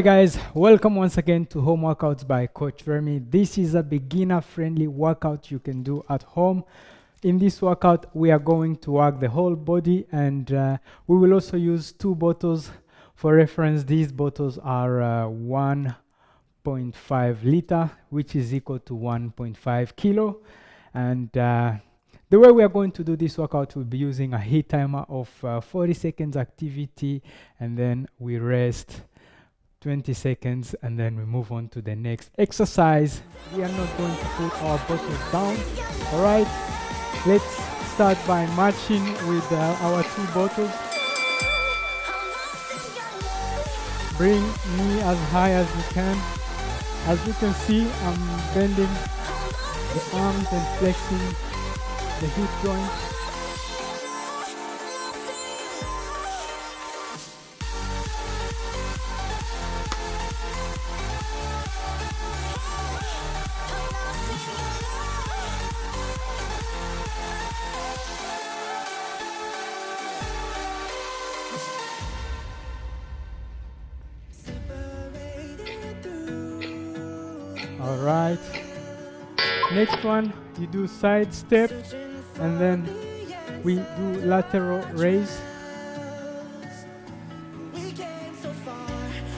Hey guys, welcome once again to Home Workouts by Coach Remy. This is a beginner-friendly workout you can do at home. In this workout, we are going to work the whole body, and we will also use two bottles. For reference, these bottles are 1.5 liter, which is equal to 1.5 kilo. And the way we are going to do this workout, we'll be using a heat timer of 40 seconds activity, and then we rest 20 seconds, and then we move on to the next exercise. We are not going to put our bottles down. All right, let's start by matching with our two bottles. Bring me as high as you can. As you can see, I'm bending the arms and flexing the hip joints. All right, next one, you do side step, and then we do lateral raise.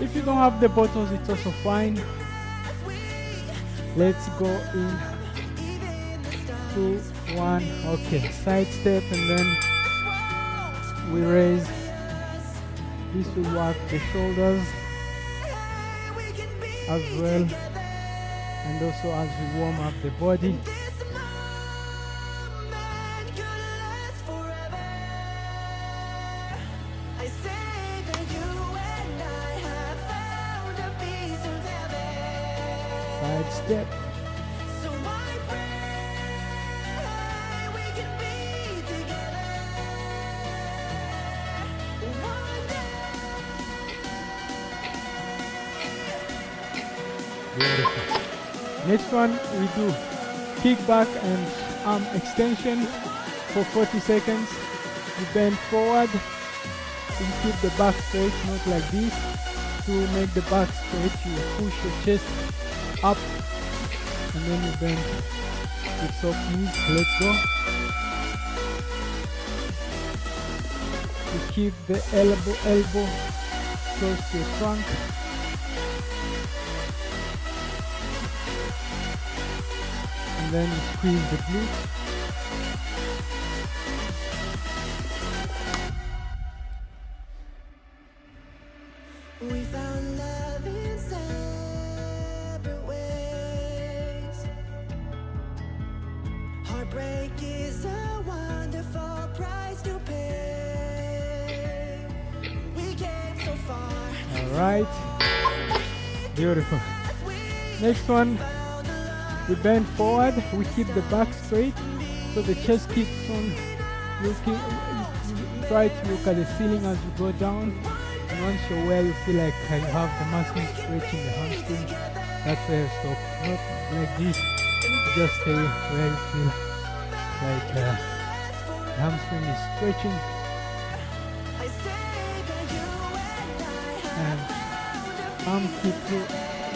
If you don't have the bottles, it's also fine. Let's go in 2, 1. Okay, side step, and then we raise. This will work the shoulders as well, and also as we warm up the body. Side step. Beautiful. Next one, we do kick back and arm extension for 40 seconds. You bend forward, you keep the back straight, not like this. To make the back straight, you push your chest up, and then you bend with soft knees. Let's go. You keep the elbow close to your trunk. And then you squeeze the glute. We found love in separate ways. Heartbreak is a wonderful price to pay. We came so far. All right, beautiful. Next one, we bend forward, we keep the back straight, so the chest keeps on looking. You try to look at the ceiling as you go down, and once you're where you feel like you have the muscle stretching the hamstring, that's where you stop. Not like this, just stay where you feel like the hamstring is stretching, and arm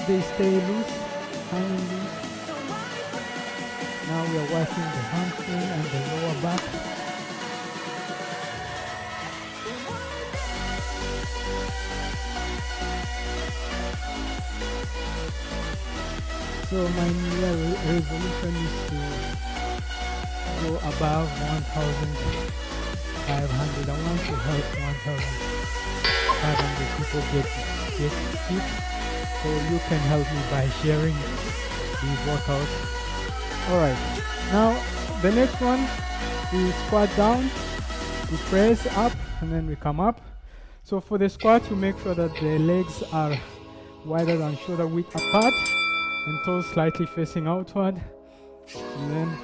they stay loose, hanging loose. Now we are working the hamstring and the lower back. So my new year resolution is to go above 1,500. I want to help 1,500 people get fit. So you can help me by sharing these workouts. Alright, now the next one, we squat down, we press up, and then we come up. So for the squat, we make sure that the legs are wider than shoulder width apart, and toes slightly facing outward. And then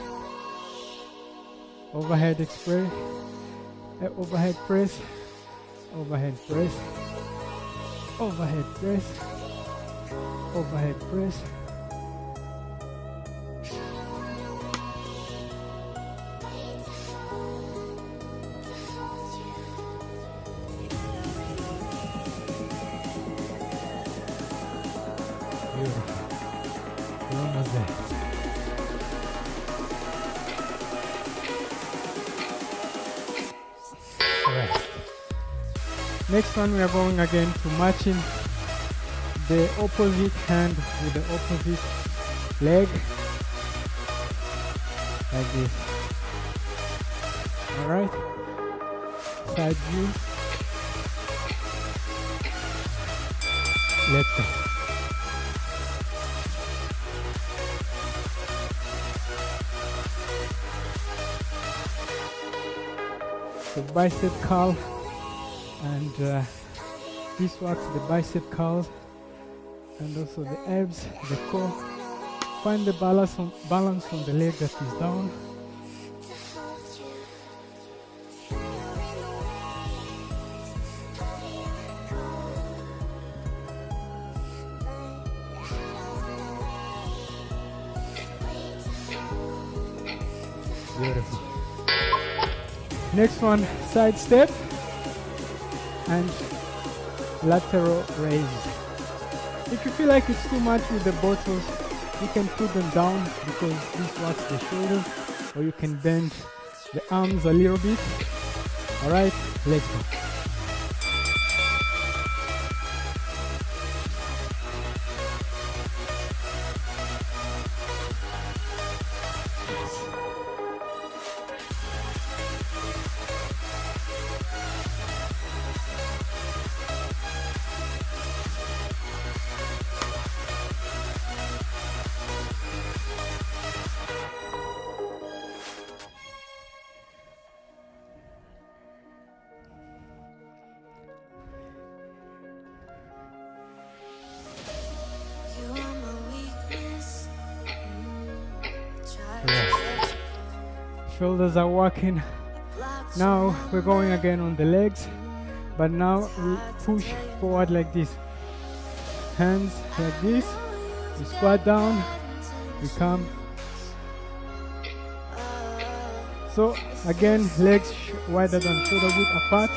overhead overhead press, overhead press, overhead press, overhead press. Beautiful. We're almost there. Rest. Next one, we are going again to matching the opposite hand with the opposite leg, like this. All right. Side view. Let's go. The bicep curl, and this works the bicep curls and also the abs, the core. Find the balance on the leg that is down. Beautiful. Next one, side step and lateral raise. If you feel like it's too much with the bottles, you can put them down because this works the shoulders, or you can bend the arms a little bit. All right, let's go. Yes. Shoulders are working. Now we're going again on the legs, but now we push forward like this. Hands like this. We squat down. We come. So again, legs wider than shoulder width apart.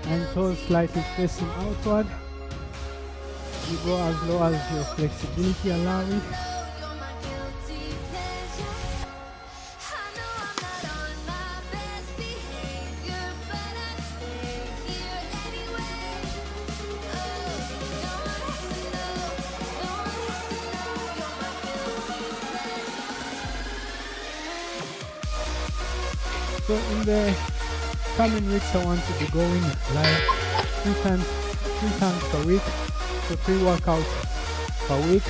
And toes slightly facing outward. You go as low as your flexibility allows it. So in the coming weeks, I want to be going like three times per week. So 3 workouts per week,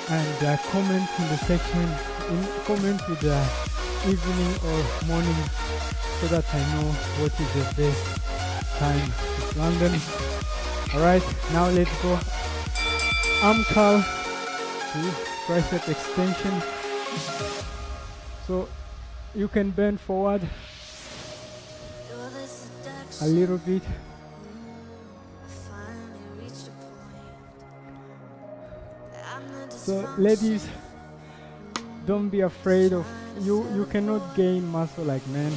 and comment in the section, comment with the evening or morning, so that I know what is the best time to run them. Alright, now let's go. Arm curl to tricep extension. So you can bend forward a little bit. So ladies, don't be afraid of, you cannot gain muscle like men,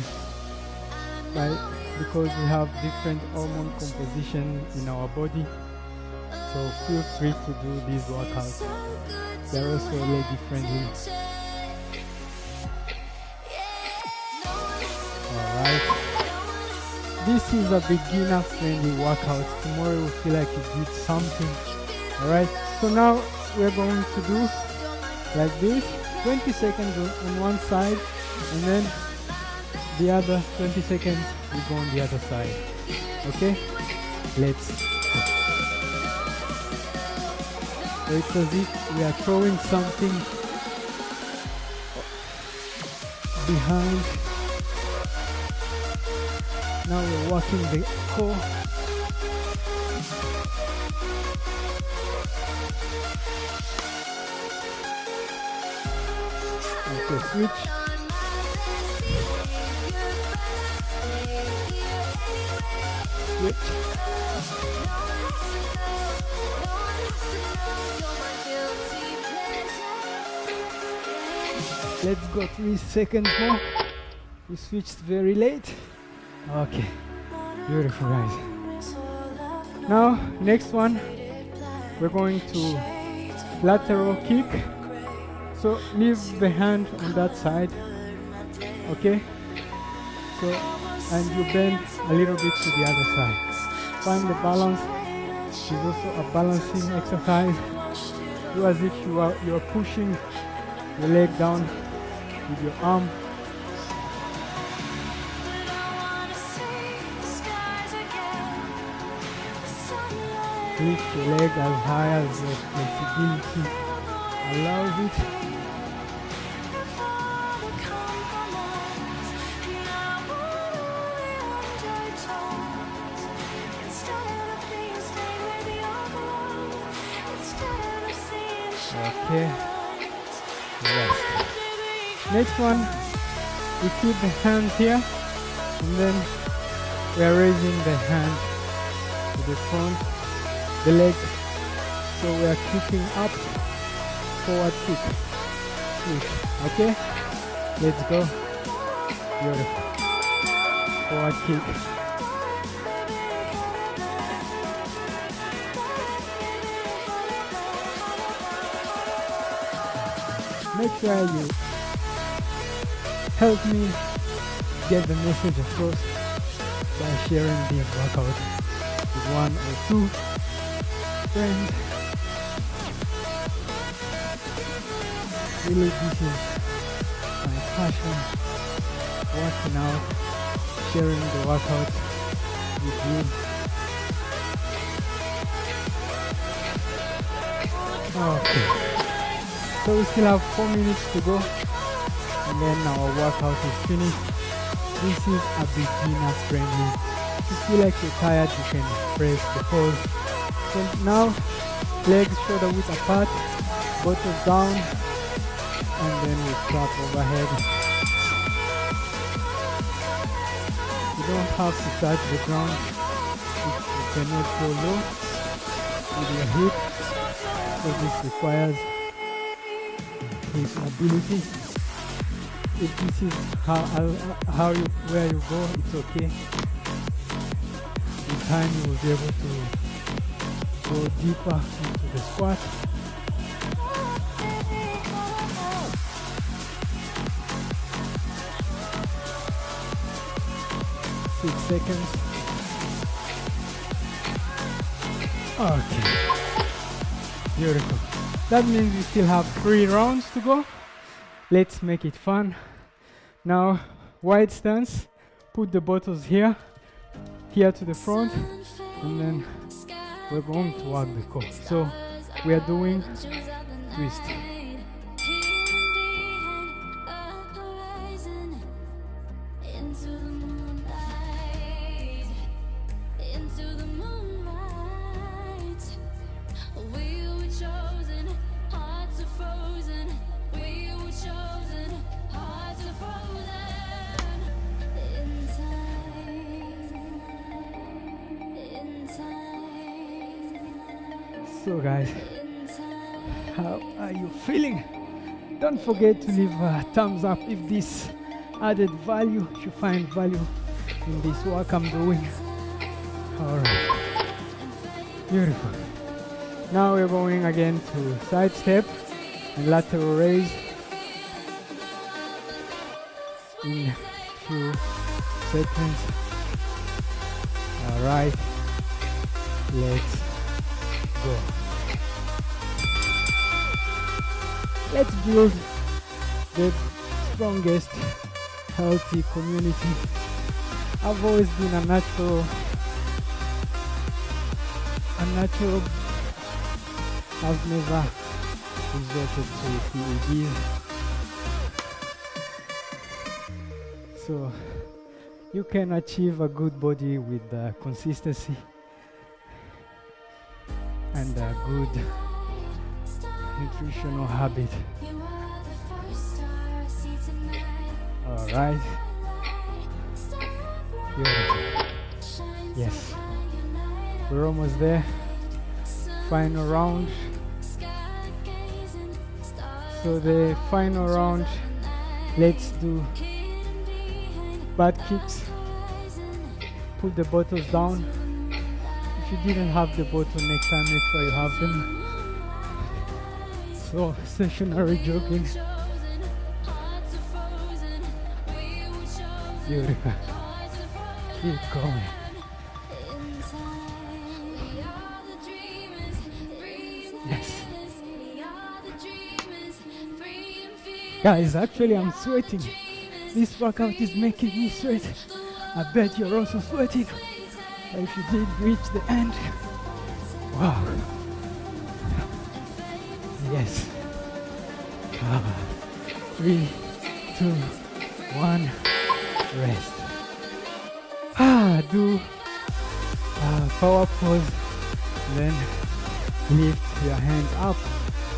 right? Because we have different hormone composition in our body. So feel free to do these workouts. They're also lady friendly. Alright. This is a beginner friendly workout. Tomorrow you feel like you did something. Alright. So now we're going to do like this, 20 seconds on one side, and then the other 20 seconds we go on the other side. Okay, let's go. So it's as if we are throwing something behind. Now we're working the core. Okay, switch. Switch. Let's go 3 seconds more. We switched very late. Okay, beautiful, guys. Now, next one, we're going to lateral kick. So leave the hand on that side, okay? So, and you bend a little bit to the other side. Find the balance. It's also a balancing exercise. Do as if you are pushing your leg down with your arm. Lift your leg as high as your flexibility allows it. Okay, rest. Next one, we keep the hands here, and then we are raising the hand to the front, the leg, so we are kicking up, forward kick, switch. Okay, let's go. Beautiful. Forward kick. Make sure you help me get the message across by sharing this workout with one or two friends. Really, this is my passion, working out, sharing the workout with you. Okay. So we still have 4 minutes to go, and then our workout is finished. This is a beginner friendly. If you feel like you're tired, you can press the pause. So now, legs shoulder width apart, bottoms down, and then we clap overhead. You don't have to touch the ground if you cannot go low with your hip. So this requires his mobility. If this is where you go, it's okay. In time you will be able to go deeper into the squat. Six seconds. Okay. Beautiful. That means we still have 3 rounds to go. Let's make it fun. Now, wide stance. Put the bottles here to the front, and then we're going to work the core. So we are doing twist. So guys, how are you feeling? Don't forget to leave a thumbs up if this added value, if you find value in this work I'm doing. Alright, beautiful. Now we're going again to side step and lateral raise in a few seconds. Alright, let's go. Let's build the strongest, healthy community. I've always been a natural. I've never resorted to PEDs. So you can achieve a good body with consistency and a good nutritional habit. Alright. Beautiful. Yes. We're almost there. Final round. So the final round, let's do butt kicks put the bottles down. If you didn't have the bottle, next time make sure you have them. So stationary jogging. Beautiful. Keep going. Yes. Guys, actually I'm sweating. This workout is making me sweat. I bet you're also sweating. If you did reach the end, wow. Yes. 3, 2, 1, rest. Do power pose, then lift your hands up,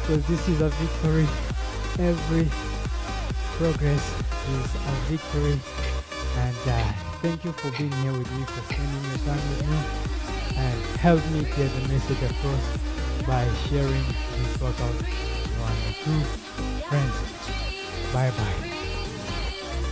because this is a victory. Every progress is a victory. And thank you for being here with me, for spending your time with me, and help me get the message across by sharing this workout to one or two friends. Bye bye.